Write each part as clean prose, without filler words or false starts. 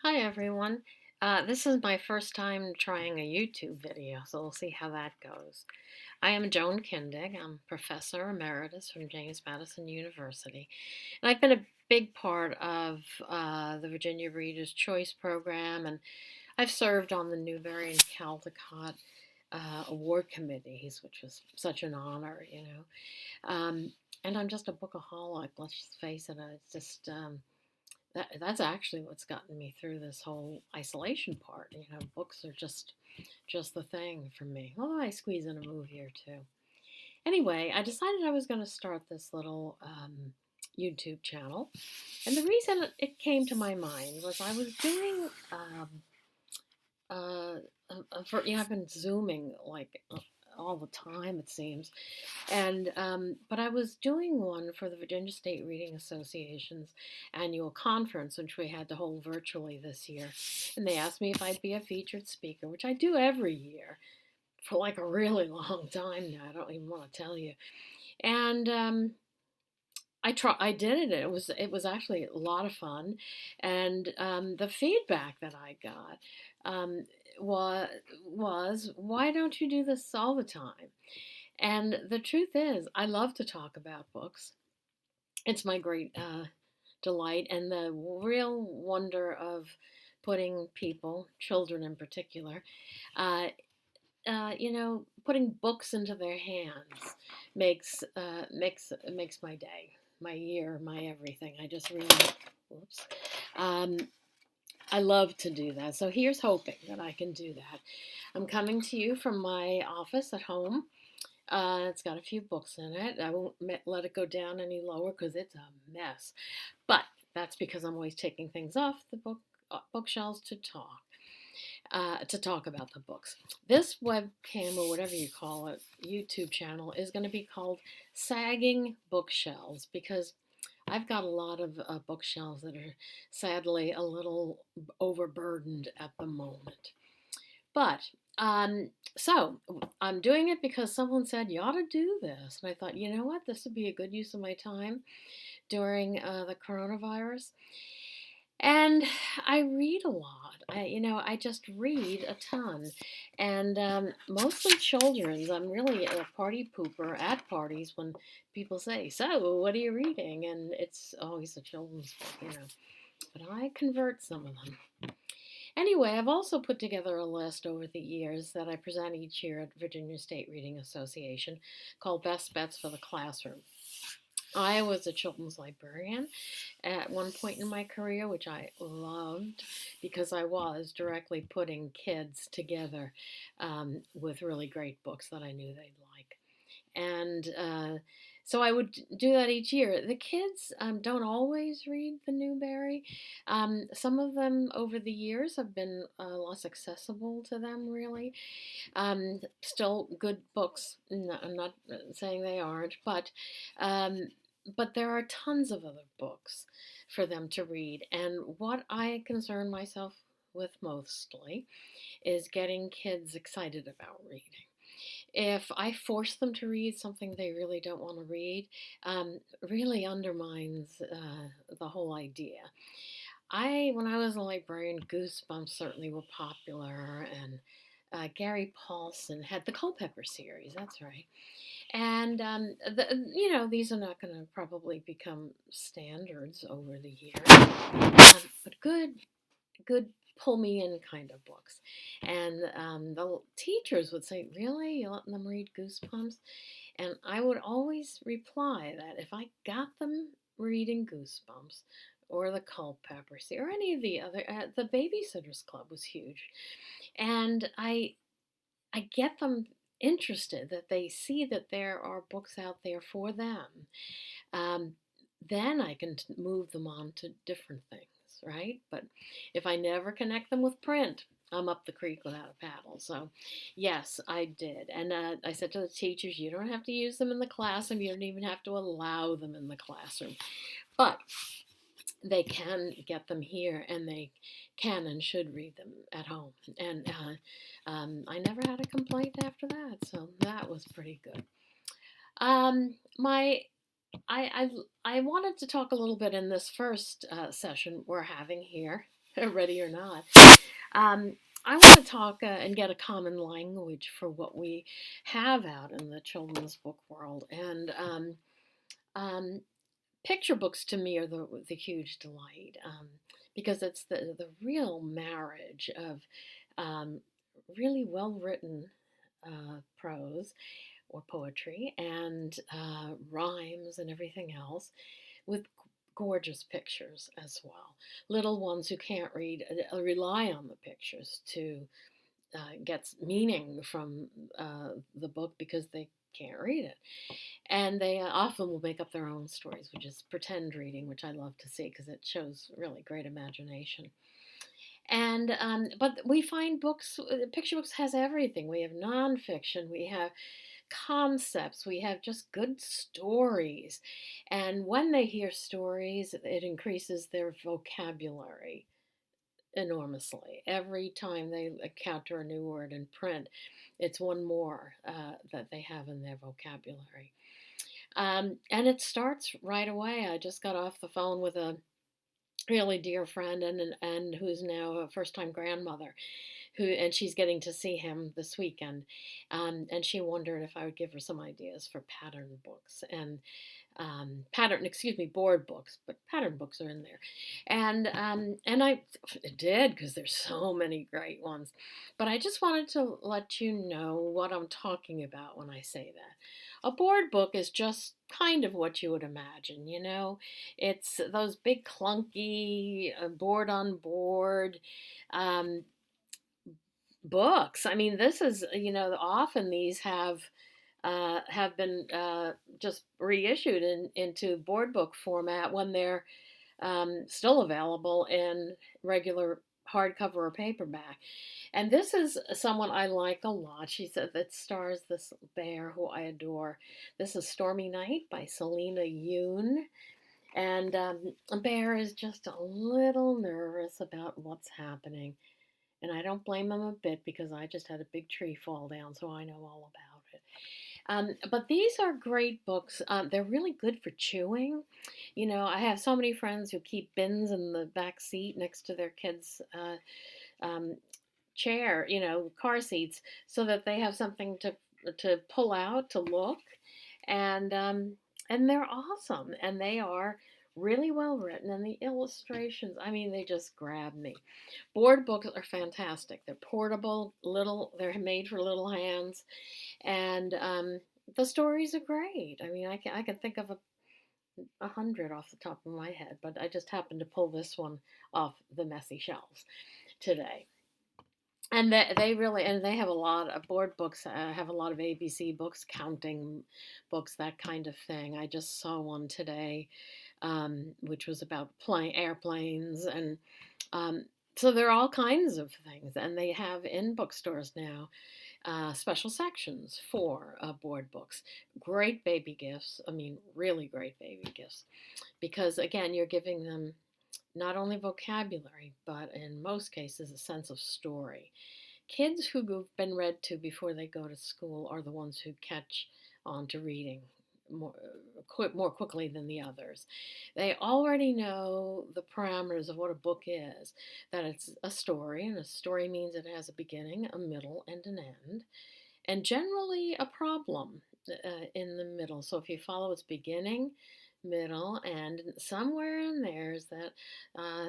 Hi everyone. This is my first time trying a YouTube video, so we'll see how that goes. I am Joan Kindig. I'm Professor Emeritus from James Madison University, and I've been a big part of the Virginia Reader's Choice Program, and I've served on the Newbery and Caldecott award committees, which was such an honor. And I'm just a bookaholic. Let's just face it. It's just that's actually what's gotten me through this whole isolation part. Books are just the thing for me. Although I squeeze in a movie or two. Anyway, I decided I was going to start this little YouTube channel, and the reason it came to my mind was I was doing uh, I've been zooming like all the time it seems, and but I was doing one for the Virginia State Reading Association's annual conference, which we had to hold virtually this year. And they asked me if I'd be a featured speaker, which I do every year for like a really long time now. I don't even want to tell you. And I did it. It was actually a lot of fun, and the feedback that I got um, was was why don't you do this all the time? And the truth is, I love to talk about books. It's my great delight and the real wonder of putting people, children in particular, uh, putting books into their hands makes my day, my year, my everything. I just really, whoops, um, I love to do that. So here's hoping that I can do that. I'm coming to you from my office at home. It's got a few books in it. I won't let it go down any lower because it's a mess. But that's because I'm always taking things off the bookshelves to talk about the books. This webcam or whatever you call it, YouTube channel is going to be called Sagging Bookshelves because I've got a lot of bookshelves that are sadly a little overburdened at the moment. But so I'm doing it because someone said you ought to do this, and I thought, you know what, this would be a good use of my time during the coronavirus. And I read a lot. I just read a ton, and mostly children's. I'm really a party pooper at parties when people say, "So, what are you reading?" And it's always a children's book. But I convert some of them. Anyway, I've also put together a list over the years that I present each year at Virginia State Reading Association called Best Bets for the Classroom. I was a children's librarian at one point in my career, which I loved because I was directly putting kids together with really great books that I knew they'd like. And so I would do that each year. The kids don't always read the Newbery. Some of them over the years have been less accessible to them, really. Still good books. No, I'm not saying they aren't, um, but there are tons of other books for them to read. And what I concern myself with mostly is getting kids excited about reading. If I force them to read something they really don't want to read, really undermines the whole idea. When I was a librarian, Goosebumps certainly were popular, and Gary Paulson had the Culpeper series. That's right. And these are not going to probably become standards over the years, but good pull me in kind of books. And the teachers would say, "Really, you letting them read Goosebumps?" And I would always reply that if I got them reading Goosebumps or the Culpeper series or any of the other, the Babysitters Club was huge, and I get them interested, that they see that there are books out there for them. Um, then I can move them on to different things, right? But if I never connect them with print, I'm up the creek without a paddle. So, yes, I did. And I said to the teachers, you don't have to use them in the classroom. You don't even have to allow them in the classroom. But they can get them here, and they can and should read them at home. And I never had a complaint after that, so that was pretty good. My I wanted to talk a little bit in this first session we're having here ready or not. Um, I want to talk and get a common language for what we have out in the children's book world. And um, picture books to me are the huge delight, because it's the real marriage of um, really well written prose or poetry and rhymes and everything else with gorgeous pictures as well. Little ones who can't read rely on the pictures to get meaning from the book because they can't read it. And they often will make up their own stories, which is pretend reading, which I love to see because it shows really great imagination. And but we find books, picture books has everything. We have nonfiction, we have concepts, we have just good stories. And when they hear stories, it increases their vocabulary enormously. Every time they encounter a new word in print, it's one more that they have in their vocabulary. And it starts right away. I just got off the phone with a really dear friend and who's now a first time grandmother and she's getting to see him this weekend, and she wondered if I would give her some ideas for pattern books and board books, but pattern books are in there. And I did, because there's so many great ones. But I just wanted to let you know what I'm talking about when I say that. A board book is just kind of what you would imagine, you know? It's those big clunky board on board um, books. I mean, this is, often these have been just reissued into board book format when they're still available in regular hardcover or paperback. And this is someone I like a lot. She said that stars this bear who I adore. This is Stormy Night by Selena Yoon. And a bear is just a little nervous about what's happening. And I don't blame him a bit because I just had a big tree fall down, so I know all about it. But these are great books. They're really good for chewing. You know, I have so many friends who keep bins in the back seat next to their kids' um, chair, car seats, so that they have something to pull out to look, and they're awesome, and they are really well written, and the illustrations, I mean, they just grab me. Board books are fantastic. They're portable, little. They're made for little hands, and the stories are great. I mean, I can think of a hundred off the top of my head, but I just happened to pull this one off the messy shelves today. And they really, and they have a lot of board books, have a lot of ABC books, counting books, that kind of thing. I just saw one today, which was about airplanes, and um, so there are all kinds of things, and they have in bookstores now special sections for board books. Great baby gifts. I mean, really great baby gifts, because again, you're giving them not only vocabulary, but in most cases, a sense of story. Kids who've been read to before they go to school are the ones who catch on to reading more, more quickly than the others. They already know the parameters of what a book is, that it's a story, and a story means it has a beginning, a middle, and an end, and generally a problem in the middle. So if you follow its beginning, middle, and somewhere in there is that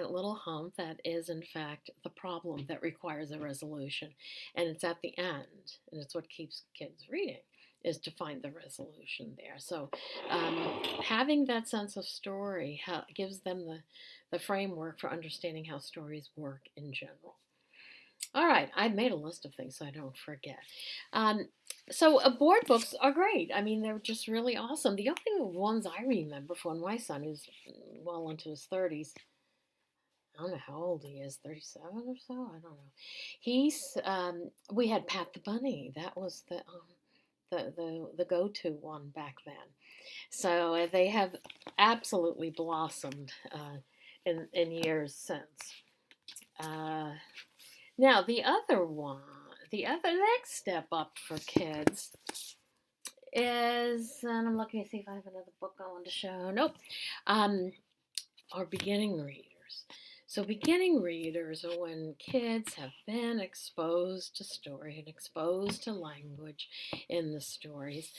little hump that is, in fact, the problem that requires a resolution. And it's at the end, and it's what keeps kids reading, is to find the resolution there. So having that sense of story gives them the framework for understanding how stories work in general. All right, I've made a list of things so I don't forget. Um, so board books are great. I mean, they're just really awesome. The only ones I remember from my son, who's well into his 30s, I don't know how old he is, 37 or so. I don't know. We had Pat the Bunny. That was the go-to one back then. So they have absolutely blossomed in years since. Uh, Now, the next step up for kids is, and I'm looking to see if I have another book I want to show. Nope. Are beginning readers. So beginning readers are when kids have been exposed to story and exposed to language in the stories,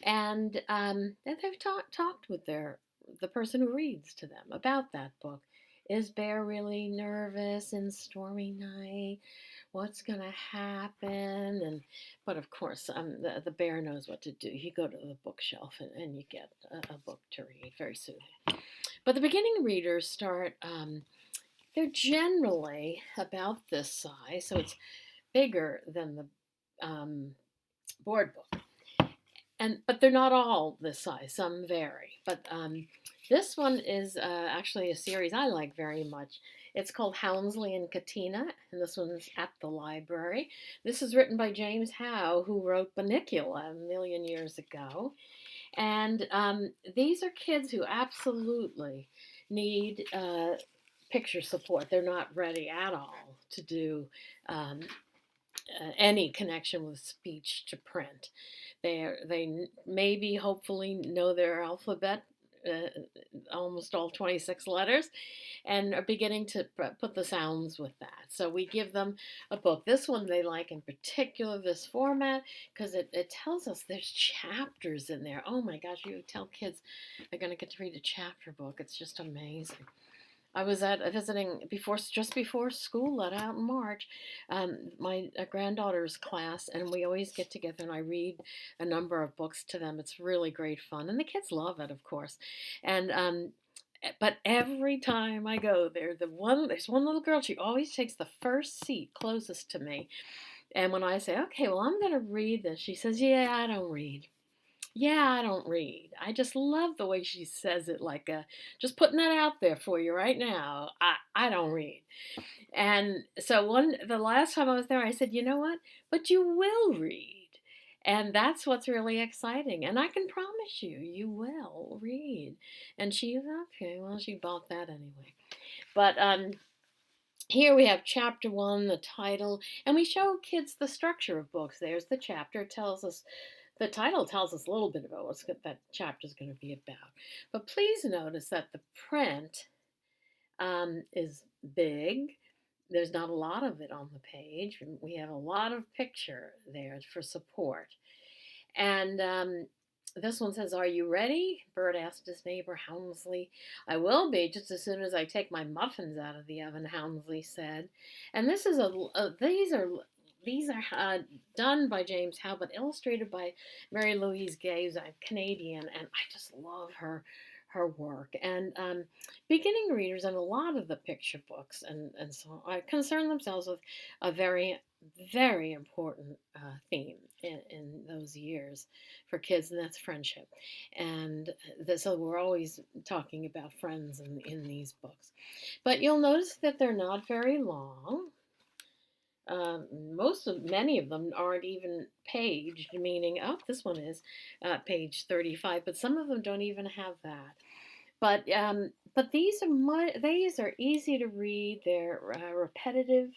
and that they've talked with the person who reads to them about that book. Is Bear really nervous in stormy night? What's going to happen? But of course, the bear knows what to do. You go to the bookshelf and you get a book to read. Very soothing. But the beginning readers start. They're generally about this size, so it's bigger than the board book. But they're not all this size. Some vary. But this one is actually a series I like very much. It's called Houndsley and Katina, and this one's at the library. This is written by James Howe, who wrote Bunnicula a million years ago. And these are kids who absolutely need picture support. They're not ready at all to do any connection with speech to print. They maybe hopefully know their alphabet, almost all 26 letters, and are beginning to put the sounds with that. So we give them a book. This one they like in particular, this format, because it tells us there's chapters in there. Oh my gosh, you tell kids they're going to get to read a chapter book. It's just amazing. I was at visiting just before school let out in March, my granddaughter's class, and we always get together and I read a number of books to them. It's really great fun, and the kids love it, of course. And but every time I go there, there's one little girl. She always takes the first seat closest to me, and when I say, "Okay, well, I'm going to read this," she says, "Yeah, I don't read." Yeah, I don't read. I just love the way she says it, like just putting that out there for you right now. I don't read. And so the last time I was there, I said, you know what? But you will read. And that's what's really exciting. And I can promise you, you will read. And she was okay. Well, she bought that anyway. But here we have chapter one, the title, and we show kids the structure of books. There's the chapter. The title tells us a little bit about what that chapter is going to be about. But please notice that the print is big. There's not a lot of it on the page. We have a lot of picture there for support. And this one says, "Are you ready?" Bert asked his neighbor Houndsley. "I will be just as soon as I take my muffins out of the oven," Houndsley said. And this is these are done by James Howe, but illustrated by Mary Louise Gay, who's a Canadian, and I just love her work. And beginning readers and a lot of the picture books and so on concern themselves with a very, very important theme in those years for kids, and that's friendship. And so we're always talking about friends in these books. But you'll notice that they're not very long. Many of them aren't even paged, meaning, oh, this one is page 35, but some of them don't even have that. But these are easy to read. They're repetitive,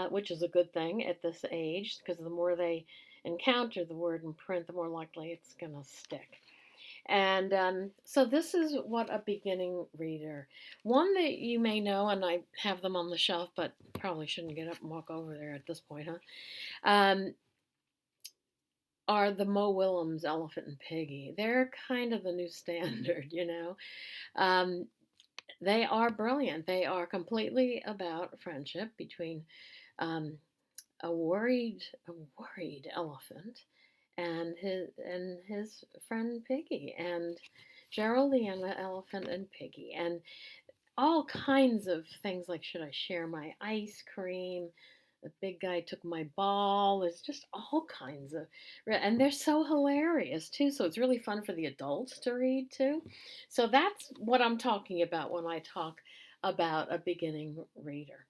which is a good thing at this age, because the more they encounter the word in print, the more likely it's going to stick. And so this is what a beginning reader. One that you may know, and I have them on the shelf, but probably shouldn't get up and walk over there at this point, huh? Are the Mo Willems Elephant and Piggy. They're kind of the new standard, you know. They are brilliant. They are completely about friendship between um, a worried elephant and his friend Piggy, and Geraldine the elephant and Piggy, and all kinds of things like, should I share my ice cream? The big guy took my ball. There's just all kinds of, and they're so hilarious too. So it's really fun for the adults to read too. So that's what I'm talking about when I talk about a beginning reader.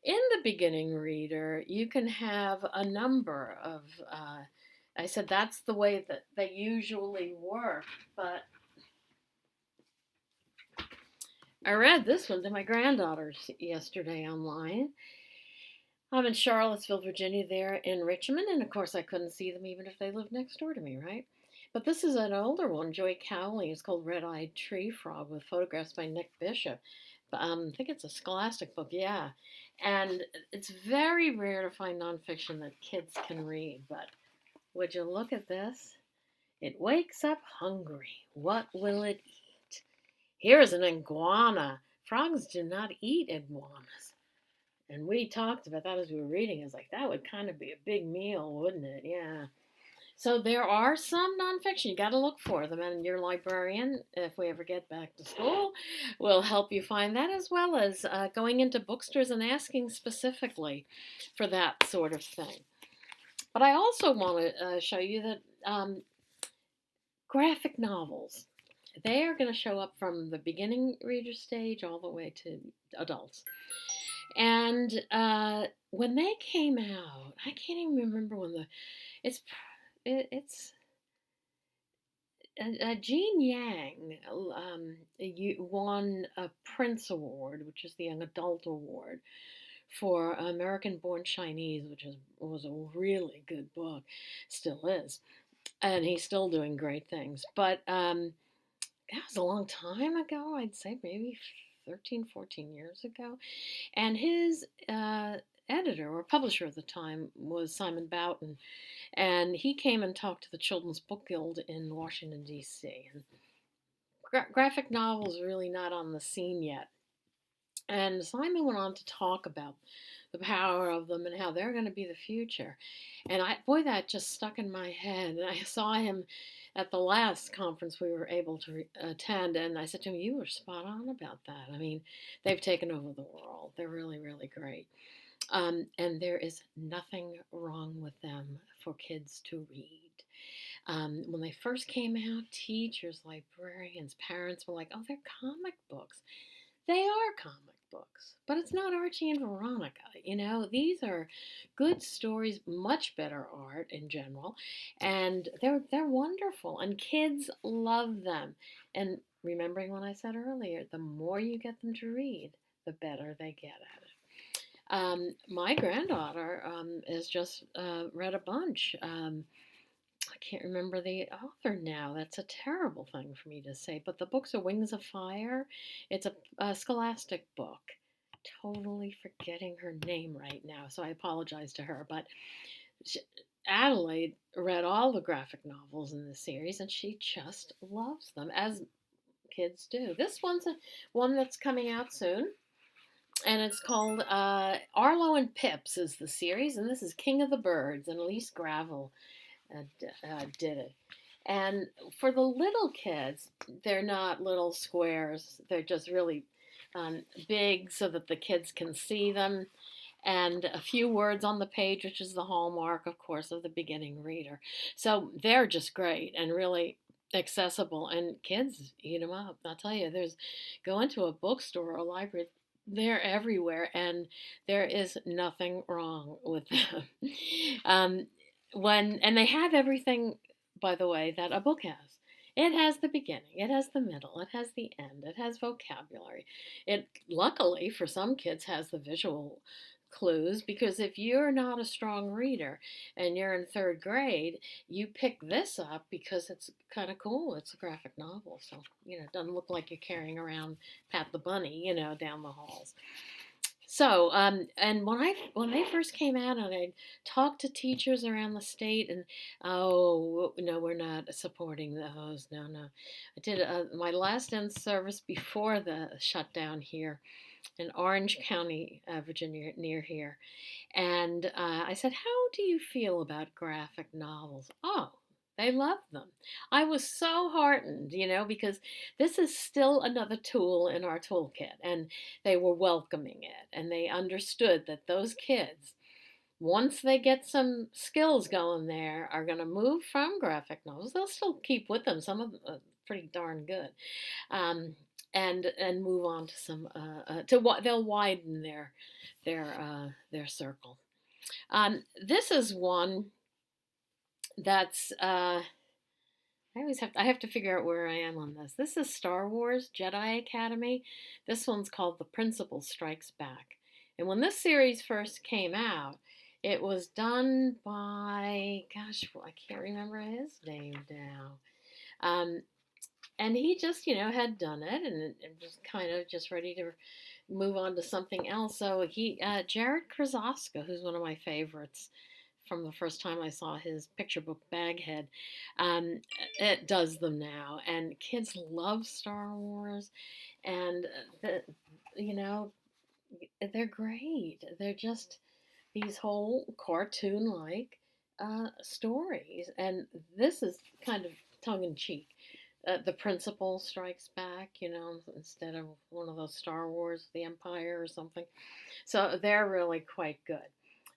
In the beginning reader, you can have a number of, I said that's the way that they usually work, but I read this one to my granddaughters yesterday online. I'm in Charlottesville, Virginia, there in Richmond, and of course I couldn't see them even if they lived next door to me, right? But this is an older one, Joy Cowley. It's called Red-Eyed Tree Frog with photographs by Nick Bishop. I think it's a Scholastic book, yeah. And it's very rare to find nonfiction that kids can read. But would you look at this? It wakes up hungry. What will it eat? Here is an iguana. Frogs do not eat iguanas. And we talked about that as we were reading. It's like, that would kind of be a big meal, wouldn't it? Yeah. So there are some nonfiction. You got to look for them, and your librarian, if we ever get back to school, will help you find that, as well as going into bookstores and asking specifically for that sort of thing. But I also want to show you that graphic novels, they are going to show up from the beginning reader stage all the way to adults. And when they came out, I can't even remember when it's Jean Yang won a Prince Award, which is the Young Adult Award for American Born Chinese, was a really good book, still is, and he's still doing great things. But that was a long time ago. I'd say maybe 13, 14 years ago, and his editor or publisher at the time was Simon Boughton, and he came and talked to the Children's Book Guild in Washington, D.C. And graphic novels are really not on the scene yet. And Simon went on to talk about the power of them and how they're going to be the future. And that just stuck in my head. And I saw him at the last conference we were able to attend, and I said to him, "You were spot on about that. I mean, they've taken over the world. They're really, really great." And there is nothing wrong with them for kids to read. When they first came out, teachers, librarians, parents were like, "Oh, they're comic books." They are comic books, but it's not Archie and Veronica. These are good stories, much better art in general, and they're wonderful, and kids love them. And remembering what I said earlier, the more you get them to read, the better they get at it. My granddaughter has just read a bunch. I can't remember the author now. That's a terrible thing for me to say. But the books are Wings of Fire. It's a Scholastic book. Totally forgetting her name right now, so I apologize to her. But Adelaide read all the graphic novels in the series, and she just loves them, as kids do. This one's one that's coming out soon, and it's called Arlo and Pips is the series, and this is King of the Birds, and Elise Gravel did it. And for the little kids, they're not little squares. They're just really big so that the kids can see them. And a few words on the page, which is the hallmark, of course, of the beginning reader. So they're just great and really accessible. And kids eat them up. I'll tell you, go into a bookstore or a library, they're everywhere, and there is nothing wrong with them. And they have everything, by the way, that a book has. It has the beginning, it has the middle, it has the end, it has vocabulary. It, luckily for some kids, has the visual clues, because if you're not a strong reader and you're in third grade, you pick this up because it's kind of cool. It's a graphic novel, so it doesn't look like you're carrying around Pat the Bunny, down the halls. So, and when they first came out, and I talked to teachers around the state, and oh no, we're not supporting those. No, no. I did my last in service before the shutdown here in Orange County, Virginia, near here, and I said, "How do you feel about graphic novels?" Oh, they love them. I was so heartened, because this is still another tool in our toolkit, and they were welcoming it, and they understood that those kids, once they get some skills going there, are going to move from graphic novels. They'll still keep with them. Some of them are pretty darn good, and move on to some they'll widen their circle. This is one that's I have to figure out where I am on this. This is Star Wars Jedi Academy. This one's called The Principal Strikes Back. And when this series first came out, it was done by, gosh, I can't remember his name now. and he just, had done it and just kind of just ready to move on to something else. So Jared Krasoska, who's one of my favorites from the first time I saw his picture book Baghead, um, it does them now, and kids love Star Wars, and you know, they're great. They're just these whole cartoon-like stories, and this is kind of tongue in cheek. The principal strikes back, instead of one of those Star Wars, the Empire or something. So they're really quite good.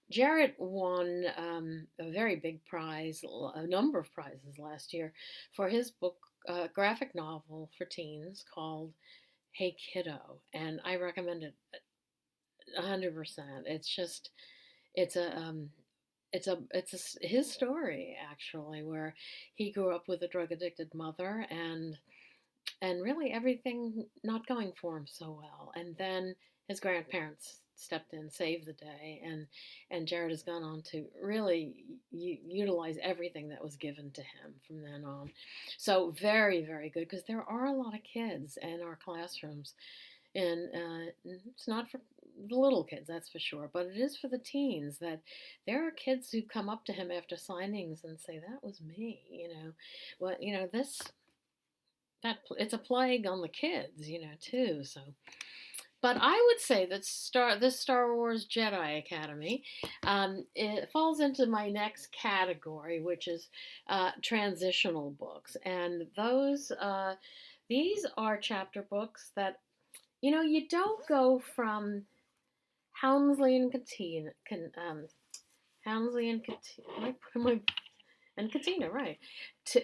Jarrett won a very big prize, a number of prizes last year for his book, graphic novel for teens called Hey Kiddo, and I recommend it 100%. It's a his story actually, where he grew up with a drug addicted mother, and really everything not going for him so well. And then his grandparents stepped in, saved the day, and Jared has gone on to really utilize everything that was given to him from then on. So very, very good, because there are a lot of kids in our classrooms, and it's not for the little kids, that's for sure, but it is for the teens. That there are kids who come up to him after signings and say, "That was me," Well, this that it's a plague on the kids, too. So, but I would say that this Star Wars Jedi Academy, it falls into my next category, which is transitional books, and these are chapter books that you don't go from Houndsley and Katina, Houndsley and Katina, and Katina, right?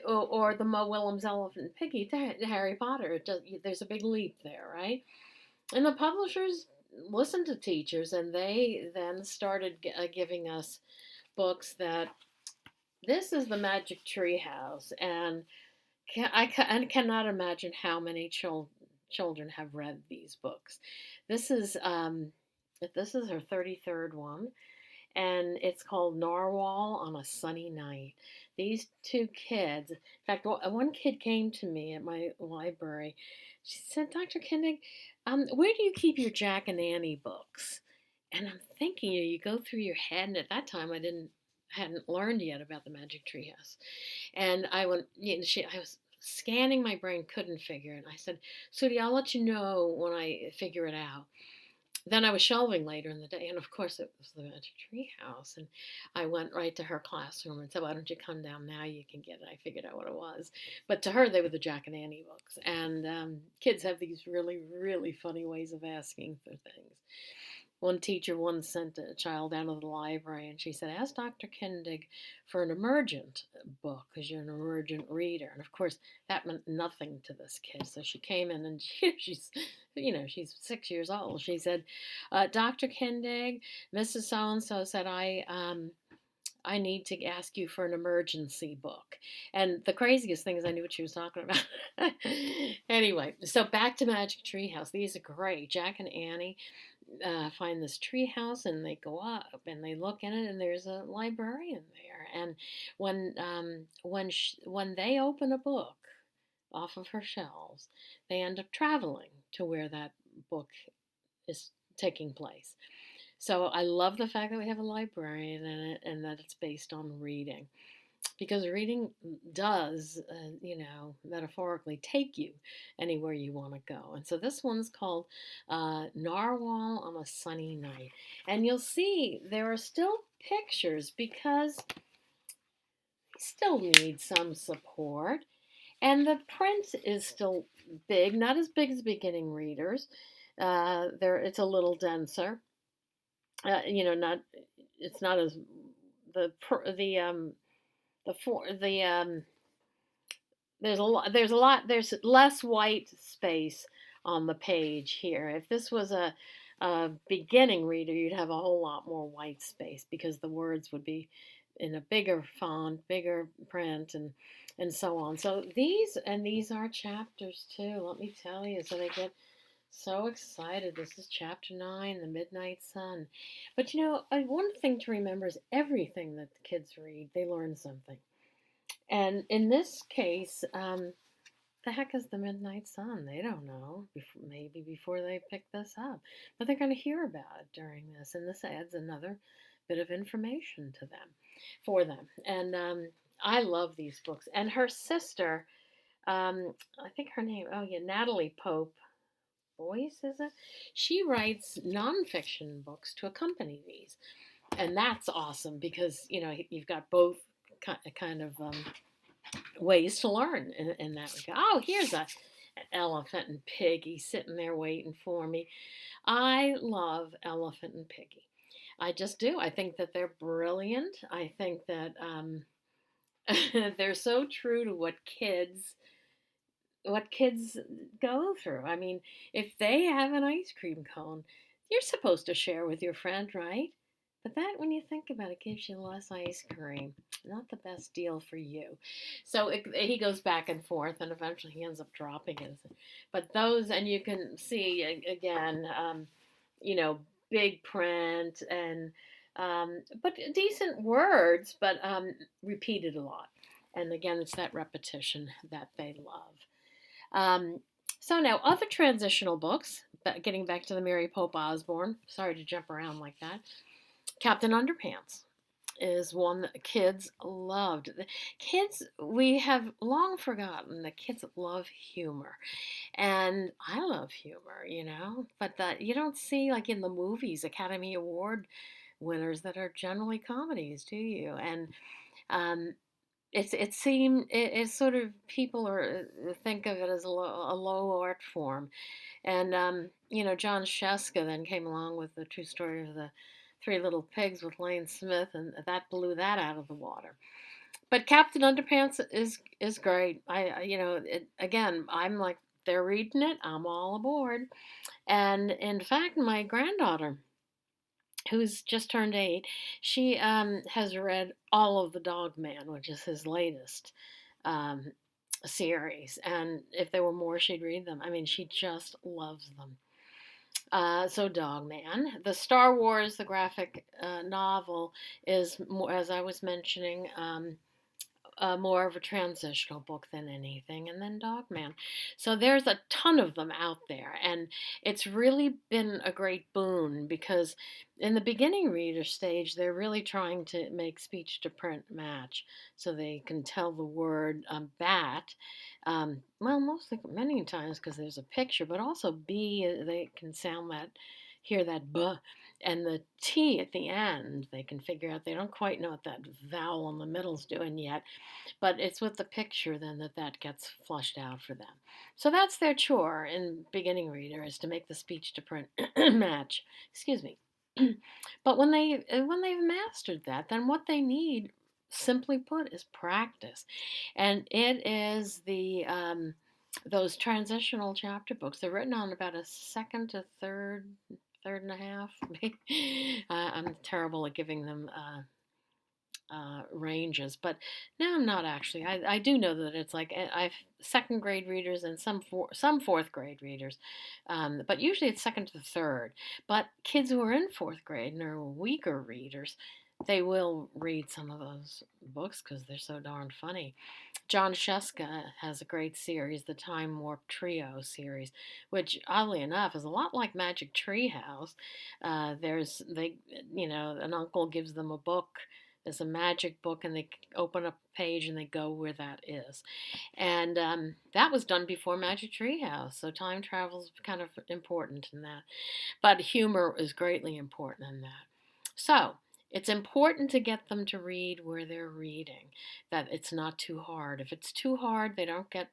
Or the Mo Willems Elephant and Piggy to Harry Potter. There's a big leap there, right? And the publishers listened to teachers, and they then started giving us books that this is the Magic Tree House, and I cannot imagine how many children have read these books. This is this is her 33rd one, and it's called Narwhal on a Sunny Night. These two kids, in fact, one kid came to me at my library. She said, "Dr. Kindig, where do you keep your Jack and Annie books?" And I'm thinking, you go through your head, and at that time I hadn't learned yet about the Magic Treehouse. And I went, I was scanning my brain, couldn't figure it. I said, "Sudie, I'll let you know when I figure it out." Then I was shelving later in the day, and of course it was the Magic Tree House. And I went right to her classroom and said, "Why don't you come down now? You can get it." I figured out what it was. But to her, they were the Jack and Annie books. And kids have these really, really funny ways of asking for things. One teacher once sent a child down to the library, and she said, "Ask Dr. Kindig for an emergent book, because you're an emergent reader." And of course, that meant nothing to this kid. So she came in, and she's 6 years old. She said, "Dr. Kindig, Mrs. So-and-so said I need to ask you for an emergency book." And the craziest thing is I knew what she was talking about. Anyway, so back to Magic Tree House. These are great. Jack and Annie find this tree house, and they go up and they look in it, and there's a librarian there. And when they open a book off of her shelves, they end up traveling to where that book is taking place. So I love the fact that we have a librarian in it, and that it's based on reading, because reading does, metaphorically take you anywhere you want to go. And so this one's called Narwhal on a Sunny Night. And you'll see there are still pictures, because we still need some support. And the print is still big, not as big as beginning readers. It's a little denser. Not it's not as the for the there's less white space on the page here. If this was a beginning reader, you'd have a whole lot more white space, because the words would be in a bigger font, bigger print, and so on. So these are chapters too, let me tell you. So they get so excited. This is chapter 9, The Midnight Sun. But one thing to remember is everything that the kids read, they learn something. And in this case, the heck is the Midnight Sun? They don't know. Maybe before they pick this up. But they're going to hear about it during this. And this adds another bit of information to them, for them. And I love these books. And her sister, I think her name, oh yeah, Natalie Pope Boyce, is it? She writes nonfiction books to accompany these. And that's awesome because, you've got both kind of ways to learn in that regard. Oh, here's an Elephant and Piggy sitting there waiting for me. I love Elephant and Piggy. I just do. I think that they're brilliant. I think that they're so true to what kids go through. I mean, if they have an ice cream cone, you're supposed to share with your friend, right? But that, when you think about it, gives you less ice cream. Not the best deal for you. So he goes back and forth, and eventually he ends up dropping it. But those, and you can see again, you know, big print and but decent words, but repeated a lot. And again, it's that repetition that they love. Um, so now, other transitional books, getting back to the Mary Pope Osborne, sorry to jump around like that. Captain Underpants is one that kids loved. The kids, we have long forgotten that kids love humor. And I love humor, but that you don't see like in the movies, Academy Award winners that are generally comedies, do you? And um, it's sort of people are think of it as a low art form, and John Sheska then came along with the true story of the Three Little Pigs with Lane Smith, and that blew that out of the water. But Captain Underpants is great. Again, I'm like, they're reading it, I'm all aboard. And in fact, my granddaughter, who's just turned 8, she has read all of the Dog Man, which is his latest um, series. And if there were more, she'd read them. I mean, she just loves them. So Dog Man. The Star Wars, the graphic novel, is more, as I was mentioning, more of a transitional book than anything, and then Dogman. So there's a ton of them out there, and it's really been a great boon because in the beginning reader stage, they're really trying to make speech to print match so they can tell the word bat. Well, many times because there's a picture, but also B, they can hear that B, and the T at the end, they can figure out. They don't quite know what that vowel in the middle's doing yet, but it's with the picture then that gets flushed out for them. So that's their chore in beginning reader, is to make the speech to print match. Excuse me. But when they've mastered that, then what they need, simply put, is practice, and it is the those transitional chapter books. They're written on about a second to third and a half. I'm terrible at giving them ranges, but now I'm not actually. I do know that it's like I've second grade readers and some fourth grade readers, but usually it's second to third. But kids who are in fourth grade and are weaker readers, they will read some of those books because they're so darn funny. John Sheska has a great series, the Time Warp Trio series, which oddly enough is a lot like Magic Tree House. An uncle gives them a book. There's a magic book, and they open up a page and they go where that is. And that was done before Magic Tree House, so time travel is kind of important in that. But humor is greatly important in that. So it's important to get them to read where they're reading, that it's not too hard. If it's too hard, they don't get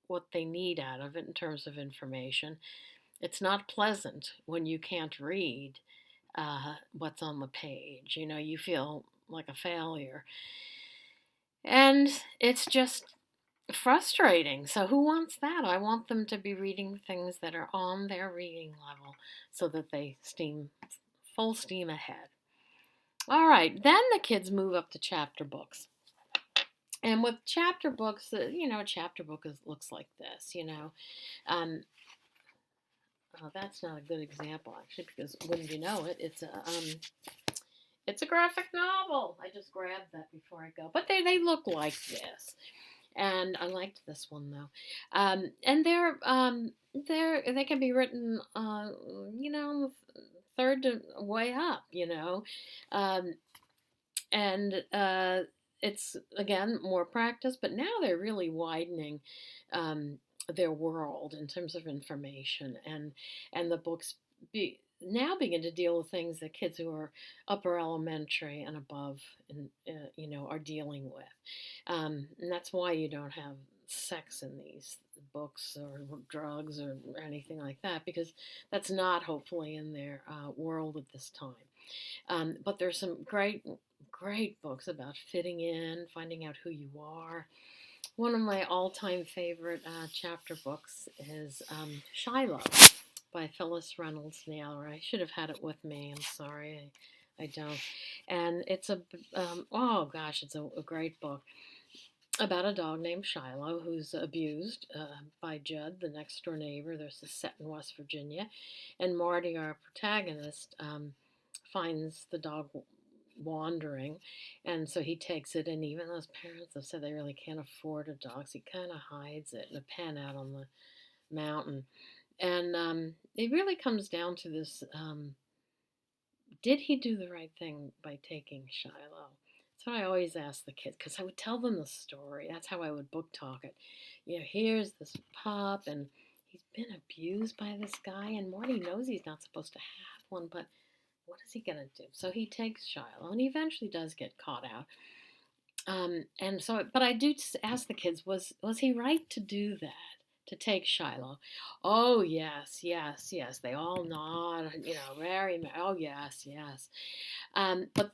what they need out of it in terms of information. It's not pleasant when you can't read what's on the page. You feel like a failure. And it's just frustrating. So who wants that? I want them to be reading things that are on their reading level so that they full steam ahead. All right, then the kids move up to chapter books. And with chapter books, a chapter book looks like this, Um, oh, that's not a good example, actually, because wouldn't you know it, it's a graphic novel. I just grabbed that before I go. But they look like this. And I liked this one though. And they can be written, third way up, um, and it's again more practice. But now they're really widening um, their world in terms of information, and the books now begin to deal with things that kids who are upper elementary and above, and are dealing with. And that's why you don't have sex in these books or drugs or anything like that, because that's not hopefully in their world at this time. But there's some great books about fitting in, finding out who you are. One of my all-time favorite chapter books is Shiloh by Phyllis Reynolds Naylor. I should have had it with me. I'm sorry, I don't. And it's oh gosh, it's a great book about a dog named Shiloh who's abused by Judd, the next door neighbor. This is set in West Virginia. And Marty, our protagonist, finds the dog wandering, and so he takes it, and even though his parents have said they really can't afford a dog, so he kind of hides it in a pen out on the mountain. And it really comes down to this, did he do the right thing by taking Shiloh? That's what I always ask the kids, because I would tell them the story. That's how I would book talk it. Here's this pup, and he's been abused by this guy, and Marty knows he's not supposed to have one, but what is he going to do? So he takes Shiloh, and he eventually does get caught out. And so, but I do ask the kids, was he right to do that? To take Shiloh? Oh yes, yes, yes. They all nod. Oh yes, yes. But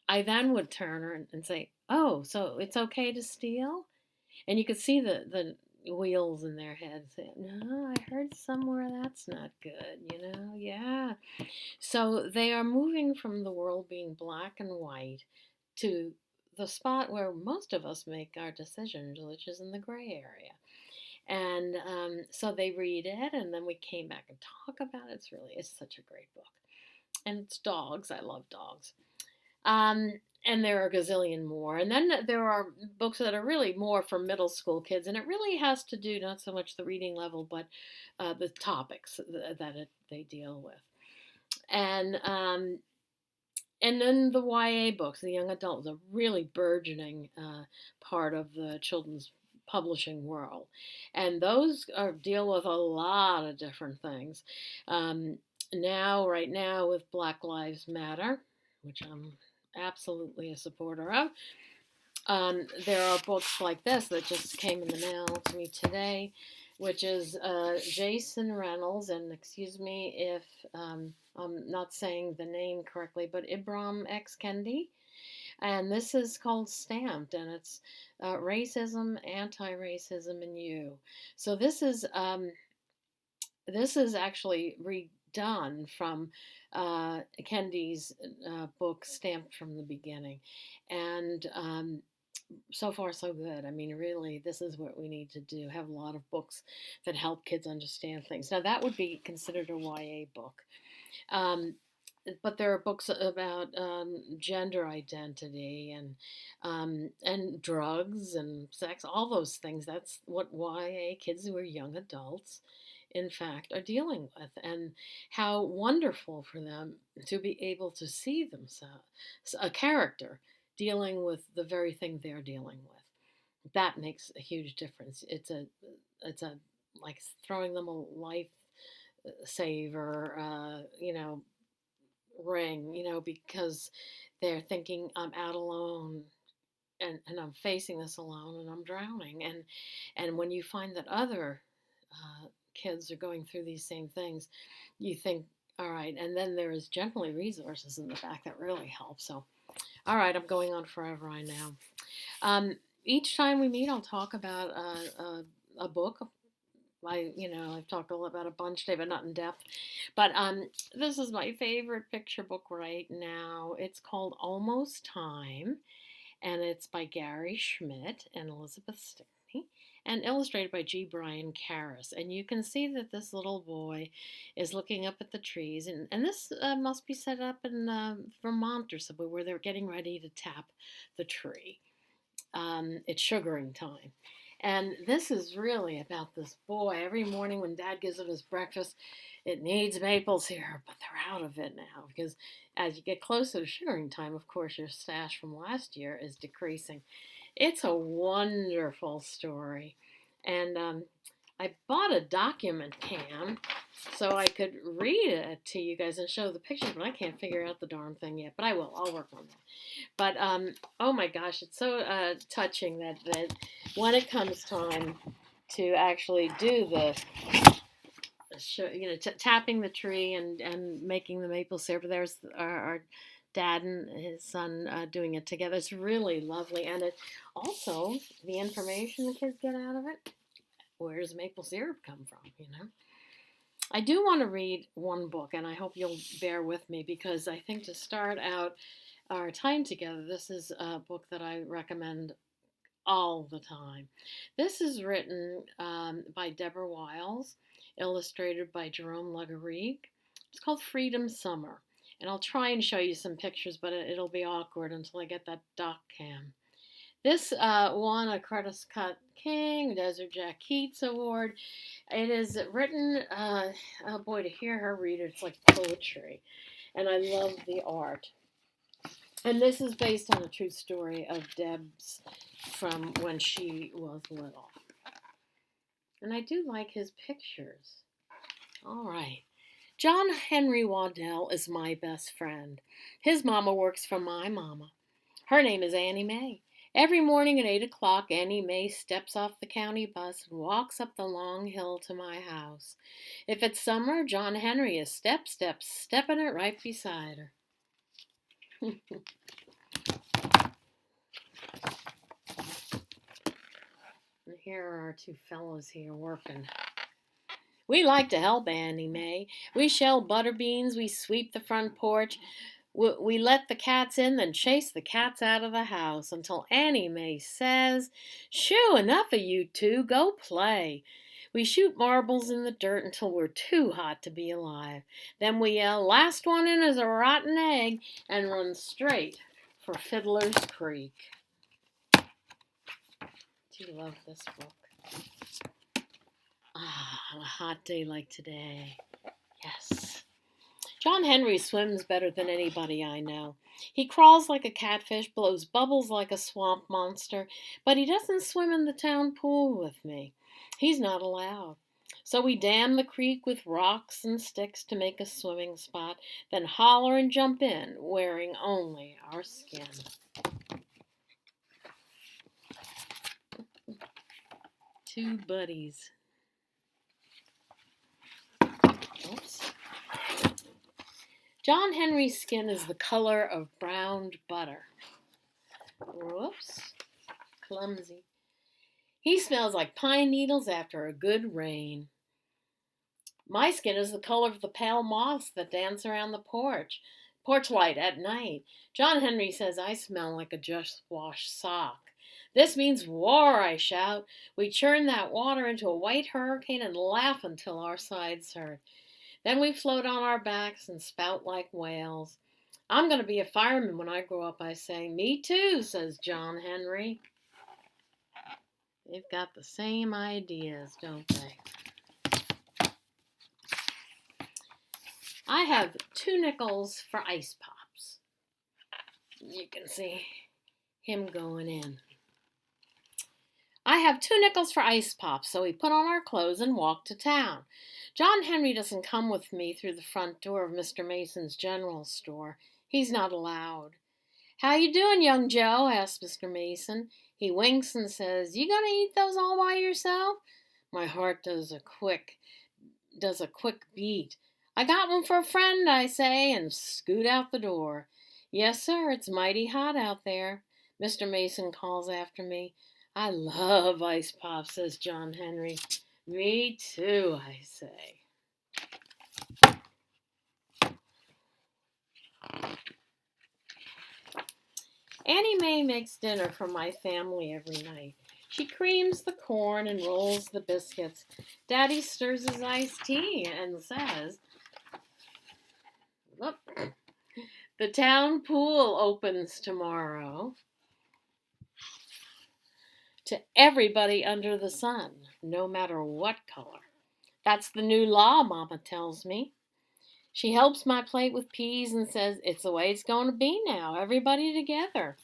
I then would turn her and say, oh, so it's okay to steal? And you could see the wheels in their heads saying, no, I heard somewhere that's not good. Yeah. So they are moving from the world being black and white to the spot where most of us make our decisions, which is in the gray area. And so they read it, and then we came back and talk about it. It's such a great book. And it's dogs. I love dogs. And there are a gazillion more. And then there are books that are really more for middle school kids, and it really has to do not so much the reading level, but the topics that they deal with. And then the YA books, the young adults, a really burgeoning part of the children's publishing world, and those deal with a lot of different things. Right now, with Black Lives Matter, which I'm absolutely a supporter of, there are books like this that just came in the mail to me today, which is Jason Reynolds, and excuse me if I'm not saying the name correctly, but Ibram X. Kendi. And this is called Stamped, and it's racism, anti-racism, and you. So this is actually redone from Kendi's book Stamped from the Beginning, and so far so good. I mean, really, this is what we need to do, have a lot of books that help kids understand things. Now that would be considered a YA book. But there are books about gender identity and drugs and sex, all those things. That's what YA kids who are young adults, in fact, are dealing with, and how wonderful for them to be able to see themselves, a character dealing with the very thing they're dealing with. That makes a huge difference. It's a like throwing them a life saver, ring, because they're thinking, I'm out alone, and I'm facing this alone, and I'm drowning. And when you find that other kids are going through these same things, you think, all right. And then there is generally resources in the back that really help. So, all right, I'm going on forever, I know. Each time we meet, I'll talk about a book. I've talked about a bunch today, but not in depth. But this is my favorite picture book right now. It's called Almost Time, and it's by Gary Schmidt and Elizabeth Stickney, and illustrated by G. Brian Karras. And you can see that this little boy is looking up at the trees, and this must be set up in Vermont or somewhere where they're getting ready to tap the tree. it's sugaring time. And this is really about this boy. Every morning when Dad gives him his breakfast, it needs maple syrup, but they're out of it now because as you get closer to sugaring time, of course, your stash from last year is decreasing. It's a wonderful story. And I bought a document cam so I could read it to you guys and show the pictures, but I can't figure out the darn thing yet. But I will. I'll work on that. But oh my gosh, it's so touching that when it comes time to actually do the tapping the tree and making the maple syrup. There's our dad and his son doing it together. It's really lovely, and it also the information the kids get out of it. Where does maple syrup come from? I do want to read one book, and I hope you'll bear with me because I think to start out our time together, this is a book that I recommend all the time. This is written by Deborah Wiles, illustrated by Jerome Legarigue. It's called Freedom Summer. And I'll try and show you some pictures, but it'll be awkward until I get that doc cam. This won a Curtis Cut King, Desert Jack Keats Award. It is written, oh boy, to hear her read it, it's like poetry. And I love the art. And this is based on a true story of Deb's from when she was little. And I do like his pictures. All right. John Henry Waddell is my best friend. His mama works for my mama. Her name is Annie Mae. Every morning at 8 o'clock, Annie Mae steps off the county bus and walks up the long hill to my house. If it's summer, John Henry is stepping it right beside her. And here are our two fellows here working. We like to help Annie Mae. We shell butter beans, we sweep the front porch, we let the cats in, then chase the cats out of the house until Annie Mae says, "Shoo, enough of you two, go play." We shoot marbles in the dirt until we're too hot to be alive. Then we yell, "Last one in is a rotten egg," and run straight for Fiddler's Creek. Do you love this book? On a hot day like today. Yes. John Henry swims better than anybody I know. He crawls like a catfish, blows bubbles like a swamp monster, but he doesn't swim in the town pool with me. He's not allowed. So we dam the creek with rocks and sticks to make a swimming spot, then holler and jump in, wearing only our skin. Two buddies. Oops. John Henry's skin is the color of browned butter. Whoops. Clumsy. He smells like pine needles after a good rain. My skin is the color of the pale moths that dance around the porch light at night. John Henry says I smell like a just washed sock. This means war, I shout. We churn that water into a white hurricane and laugh until our sides hurt. Then we float on our backs and spout like whales. I'm going to be a fireman when I grow up, I say. Me too, says John Henry. They've got the same ideas, don't they? I have 2 nickels for ice pops. You can see him going in. I have 2 nickels for ice pops, so we put on our clothes and walk to town. John Henry doesn't come with me through the front door of Mr. Mason's general store. He's not allowed. "How you doing, young Joe?" asks Mr. Mason. He winks and says, "You gonna eat those all by yourself?" My heart does a quick beat. "I got one for a friend," I say, and scoot out the door. "Yes, sir, it's mighty hot out there," Mr. Mason calls after me. "I love ice pops," says John Henry. "Me too," I say. Annie Mae makes dinner for my family every night. She creams the corn and rolls the biscuits. Daddy stirs his iced tea and says, "Look, the town pool opens tomorrow." to everybody under the sun, no matter what color. That's the new law, Mama tells me. She helps my plate with peas and says it's the way it's going to be now, everybody together.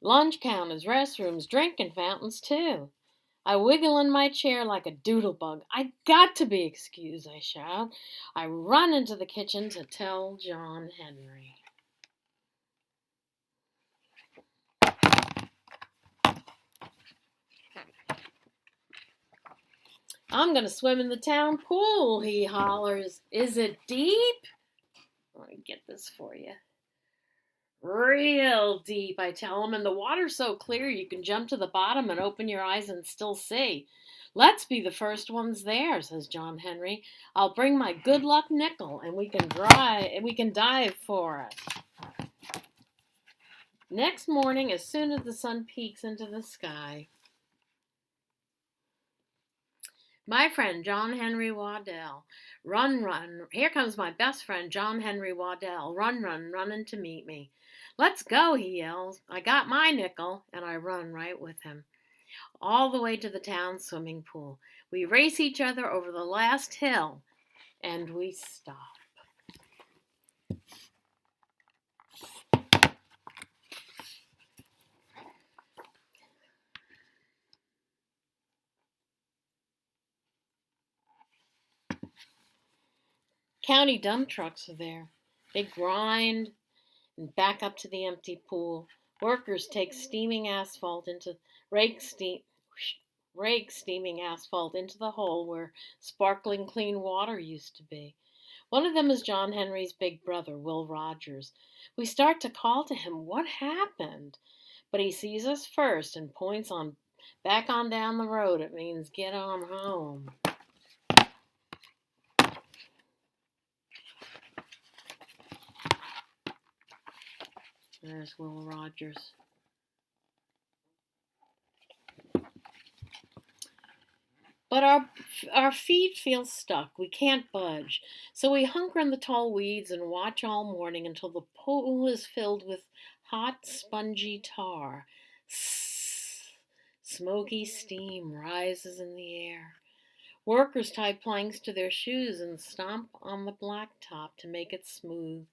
Lunch counters, restrooms, drinking fountains, too. I wiggle in my chair like a doodlebug. I got to be excused, I shout. I run into the kitchen to tell John Henry. I'm going to swim in the town pool, he hollers. Is it deep? Let me get this for you. Real deep, I tell him, and the water's so clear you can jump to the bottom and open your eyes and still see. Let's be the first ones there, says John Henry. I'll bring my good luck nickel and we can dive for it. Next morning, as soon as the sun peeks into the sky, my friend John Henry Waddell, run, here comes my best friend John Henry Waddell, running to meet me. Let's go, he yells. I got my nickel, and I run right with him, all the way to the town swimming pool. We race each other over the last hill, and we stop. County dump trucks are there. They grind and back up to the empty pool. Workers take rake steaming asphalt into the hole where sparkling clean water used to be. One of them is John Henry's big brother, Will Rogers. We start to call to him, what happened? But he sees us first and points on back on down the road. It means get on home. There's Will Rogers. But our feet feel stuck. We can't budge. So we hunker in the tall weeds and watch all morning until the pool is filled with hot, spongy tar. Smoky steam rises in the air. Workers tie planks to their shoes and stomp on the blacktop to make it smooth.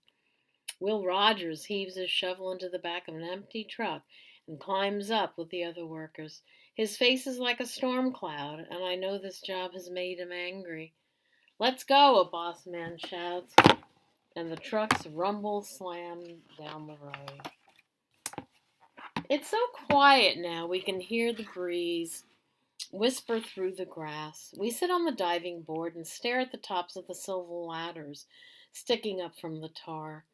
Will Rogers heaves his shovel into the back of an empty truck and climbs up with the other workers. His face is like a storm cloud, and I know this job has made him angry. Let's go, a boss man shouts, and the trucks rumble slam down the road. It's so quiet now we can hear the breeze whisper through the grass. We sit on the diving board and stare at the tops of the silver ladders sticking up from the tar.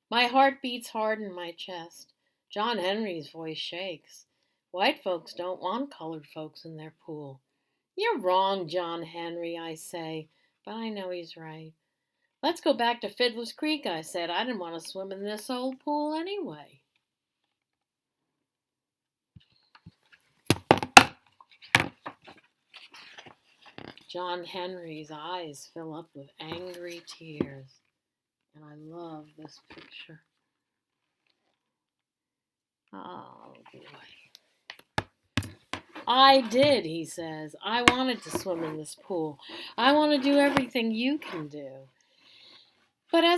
My heart beats hard in my chest. John Henry's voice shakes. White folks don't want colored folks in their pool. You're wrong, John Henry, I say, but I know he's right. Let's go back to Fiddler's Creek, I said. I didn't want to swim in this old pool anyway. John Henry's eyes fill up with angry tears, and I love this picture. Oh, boy. I did, he says. I wanted to swim in this pool. I want to do everything you can do. But I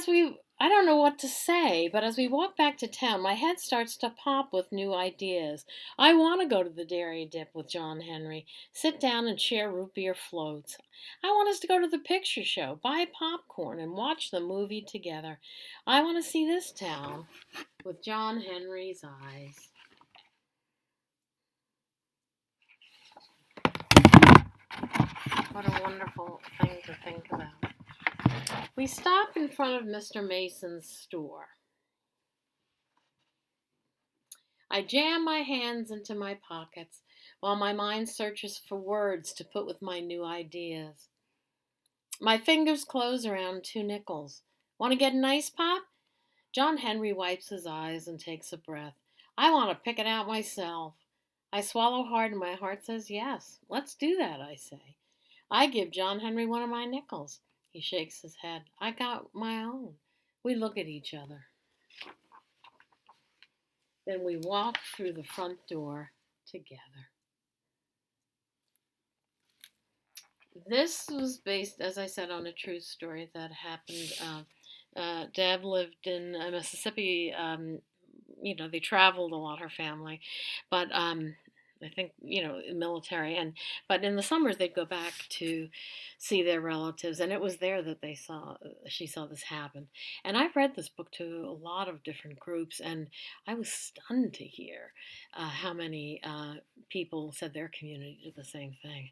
don't know what to say, but as we walk back to town, my head starts to pop with new ideas. I want to go to the dairy dip with John Henry, sit down and share root beer floats. I want us to go to the picture show, buy popcorn, and watch the movie together. I want to see this town with John Henry's eyes. What a wonderful thing to think about. We stop in front of Mr. Mason's store. I jam my hands into my pockets while my mind searches for words to put with my new ideas. My fingers close around 2 nickels. Want to get an ice pop? John Henry wipes his eyes and takes a breath. I want to pick it out myself. I swallow hard and my heart says yes. Let's do that, I say. I give John Henry one of my nickels. He shakes his head. I got my own. We look at each other. Then we walk through the front door together. This was based, as I said, on a true story that happened. Deb lived in Mississippi. They traveled a lot, her family, but I think military, but in the summers they'd go back to see their relatives, and it was there that she saw this happen. And I've read this book to a lot of different groups, and I was stunned to hear how many people said their community did the same thing.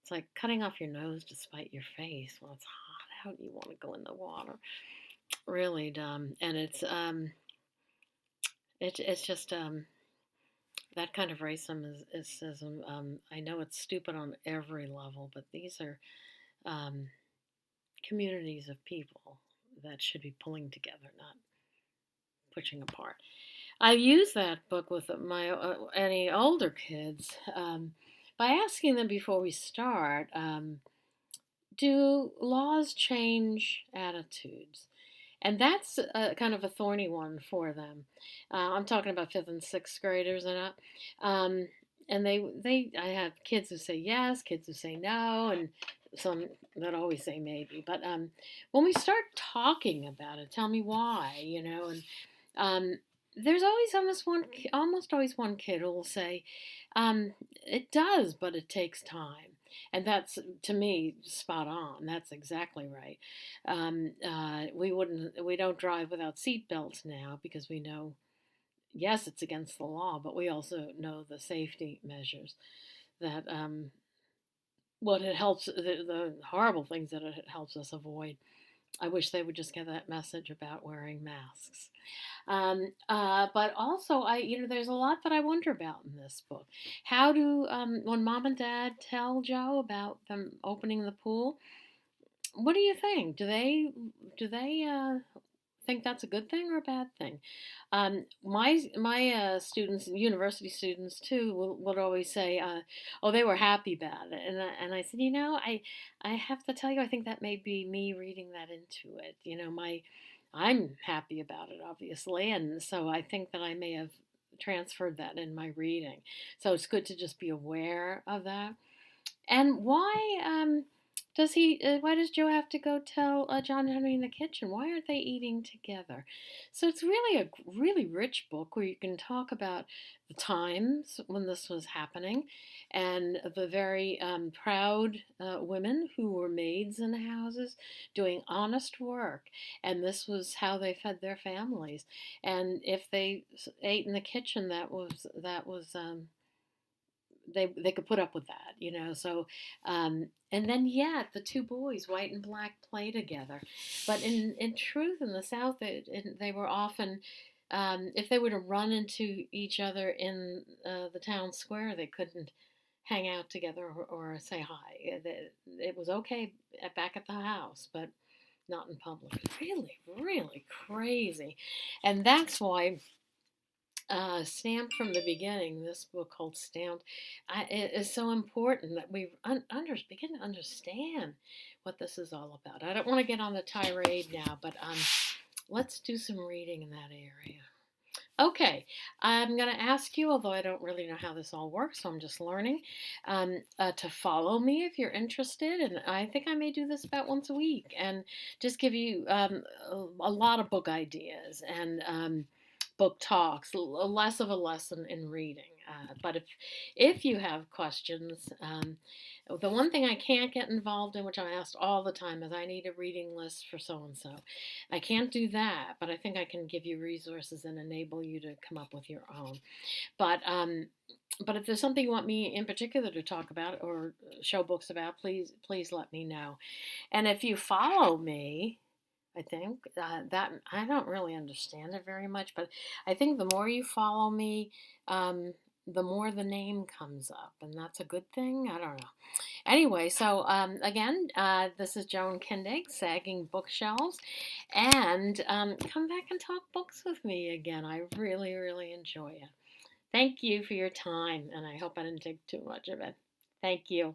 It's like cutting off your nose to spite your face. Well, it's hot out. You want to go in the water. Really dumb. And it's just that kind of racism. I know it's stupid on every level, but these are um, communities of people that should be pulling together, not pushing apart. I use that book with my any older kids by asking them before we start. Do laws change attitudes? And that's kind of a thorny one for them. I'm talking about fifth and sixth graders and up. Um, and I have kids who say yes, kids who say no, and some that always say maybe. But when we start talking about it, tell me why, and um, there's almost always one kid who will say, "It does, but it takes time." And that's, to me, spot on. That's exactly right. We don't drive without seat belts now because we know, yes, it's against the law, but we also know the safety measures that what it helps, the horrible things that it helps us avoid. I wish they would just get that message about wearing masks. But also, there's a lot that I wonder about in this book. How do, when mom and dad tell Joe about them opening the pool, what do you think? Do they think that's a good thing or a bad thing? My students, university students too, would always say, "Oh, they were happy about it," and I said, I have to tell you, I think that may be me reading that into it. I'm happy about it, obviously, and so I think that I may have transferred that in my reading. So it's good to just be aware of that. And why does Joe have to go tell John Henry in the kitchen? Why aren't they eating together? So it's really a really rich book where you can talk about the times when this was happening and the very proud women who were maids in the houses doing honest work. And this was how they fed their families. And if they ate in the kitchen, they could put up with that. So and then yet the two boys, white and black, play together. But in truth, in the South, they were often, if they were to run into each other in the town square, they couldn't hang out together or say hi. It was okay back at the house, but not in public. Really, really crazy. And that's why Stamped from the Beginning, this book called Stamped, it is so important that we begin to understand what this is all about. I don't want to get on the tirade now, but let's do some reading in that area. Okay, I'm going to ask you, although I don't really know how this all works, so I'm just learning, to follow me if you're interested. And I think I may do this about once a week and just give you a lot of book ideas and book talks, less of a lesson in reading. But if you have questions, the one thing I can't get involved in, which I'm asked all the time, is I need a reading list for so and so. I can't do that, but I think I can give you resources and enable you to come up with your own. But if there's something you want me in particular to talk about or show books about, please let me know. And if you follow me, I think that I don't really understand it very much, but I think the more you follow me, the more the name comes up, and that's a good thing. I don't know. Anyway, so again, this is Joan Kindig, Sagging Bookshelves, and come back and talk books with me again. I really, really enjoy it. Thank you for your time, and I hope I didn't take too much of it. Thank you.